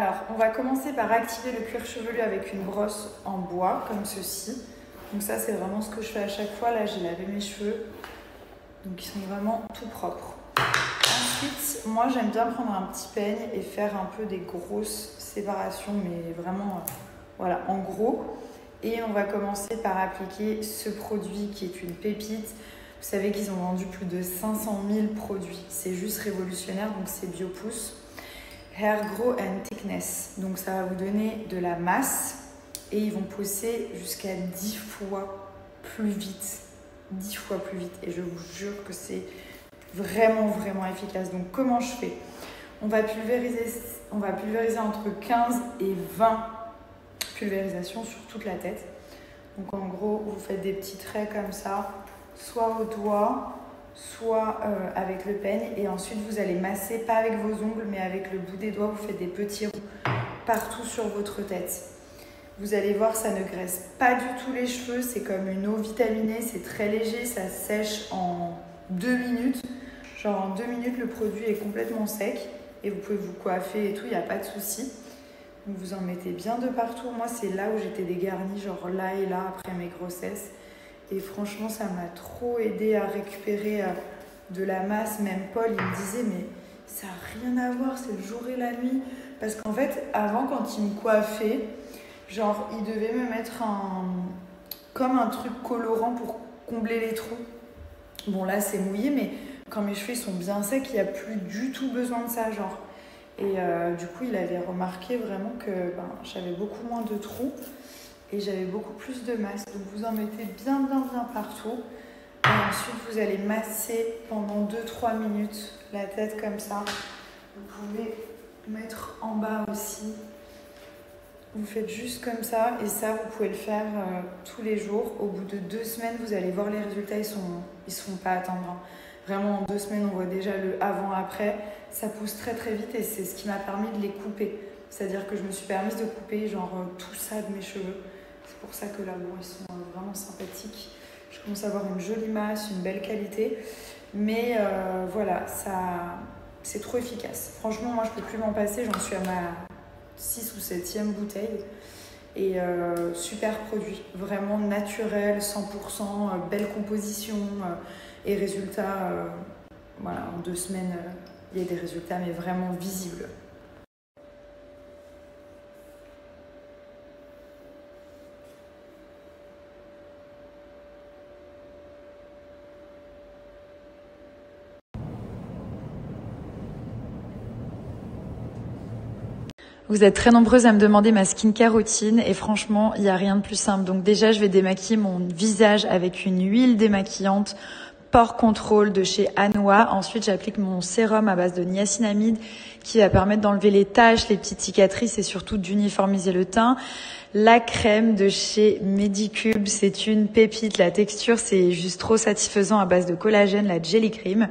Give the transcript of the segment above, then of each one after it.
Alors, on va commencer par activer le cuir chevelu avec une brosse en bois, comme ceci. Donc ça, c'est vraiment ce que je fais à chaque fois. Là, j'ai lavé mes cheveux. Donc, ils sont vraiment tout propres. Ensuite, moi, j'aime bien prendre un petit peigne et faire un peu des grosses séparations, mais vraiment, voilà, en gros. Et on va commencer par appliquer ce produit qui est une pépite. Vous savez qu'ils ont vendu plus de 500 000 produits. C'est juste révolutionnaire, donc c'est Biopousse. Hair Grow and Thickness. Donc ça va vous donner de la masse et ils vont pousser jusqu'à 10 fois plus vite. 10 fois plus vite. Et je vous jure que c'est vraiment, vraiment efficace. Donc comment je fais? On va pulvériser entre 15 et 20 pulvérisations sur toute la tête. Donc en gros, vous faites des petits traits comme ça, soit au doigt, soit avec le peigne. Et ensuite, vous allez masser, pas avec vos ongles, mais avec le bout des doigts. Vous faites des petits ronds partout sur votre tête. Vous allez voir, ça ne graisse pas du tout les cheveux. C'est comme une eau vitaminée, c'est très léger, ça sèche en 2 minutes. Genre en 2 minutes, le produit est complètement sec. Et vous pouvez vous coiffer et tout, il n'y a pas de souci. Donc vous en mettez bien de partout. Moi, c'est là où j'étais dégarnie, genre là et là, après mes grossesses. Et franchement, ça m'a trop aidé à récupérer de la masse. Même Paul, il me disait, mais ça n'a rien à voir, c'est le jour et la nuit. Parce qu'en fait, avant, quand il me coiffait, genre, il devait me mettre comme un truc colorant pour combler les trous. Bon, là, c'est mouillé, mais quand mes cheveux sont bien secs, il n'y a plus du tout besoin de ça, genre. Et du coup, il avait remarqué vraiment que j'avais beaucoup moins de trous. Et j'avais beaucoup plus de masse. Donc vous en mettez bien partout. Et ensuite vous allez masser pendant 2-3 minutes la tête comme ça. Vous pouvez mettre en bas aussi. Vous faites juste comme ça. Et ça, vous pouvez le faire tous les jours. Au bout de 2 semaines, vous allez voir les résultats. Ils seront pas à attendre, hein. Vraiment, en 2 semaines, on voit déjà le avant-après. Ça pousse très vite et c'est ce qui m'a permis de les couper. C'est-à-dire que je me suis permise de couper genre tout ça de mes cheveux. C'est pour ça que là, bon, ils sont vraiment sympathiques. Je commence à avoir une jolie masse, une belle qualité. Mais voilà, c'est trop efficace. Franchement, moi, je ne peux plus m'en passer. J'en suis à ma 6 ou 7e bouteille. Et super produit. Vraiment naturel, 100%, belle composition. Et résultat, voilà, en 2 semaines, il y a des résultats, mais vraiment visibles. Vous êtes très nombreuses à me demander ma skincare routine et franchement, il n'y a rien de plus simple. Donc déjà, je vais démaquiller mon visage avec une huile démaquillante Pore Control de chez Anoa. Ensuite, j'applique mon sérum à base de niacinamide qui va permettre d'enlever les taches, les petites cicatrices et surtout d'uniformiser le teint. La crème de chez Medicube, c'est une pépite. La texture, c'est juste trop satisfaisant à base de collagène, la Jelly Cream.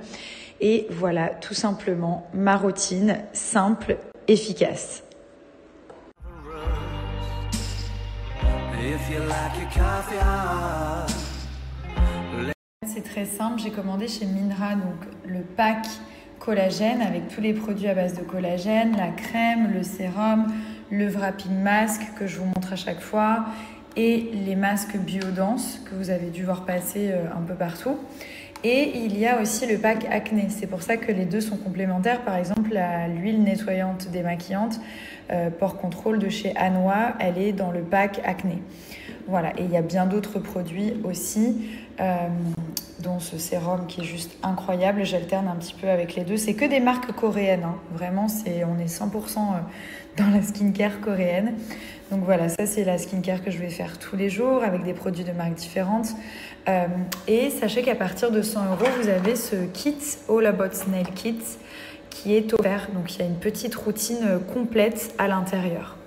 Et voilà, tout simplement, ma routine simple, efficace. C'est très simple, j'ai commandé chez Minra donc le pack collagène avec tous les produits à base de collagène, la crème, le sérum, le wrapping mask que je vous montre à chaque fois et les masques Biodense que vous avez dû voir passer un peu partout. Et il y a aussi le pack acné, c'est pour ça que les deux sont complémentaires. Par exemple, l'huile nettoyante démaquillante Pore Control de chez Anoa, elle est dans le pack acné. Voilà, et il y a bien d'autres produits aussi, dont ce sérum qui est juste incroyable. J'alterne un petit peu avec les deux. C'est que des marques coréennes, hein. Vraiment, on est 100% dans la skincare coréenne. Donc voilà, ça c'est la skincare que je vais faire tous les jours avec des produits de marques différentes. Et sachez qu'à partir de 100 €, vous avez ce kit All About Nail Kit qui est offert. Donc il y a une petite routine complète à l'intérieur.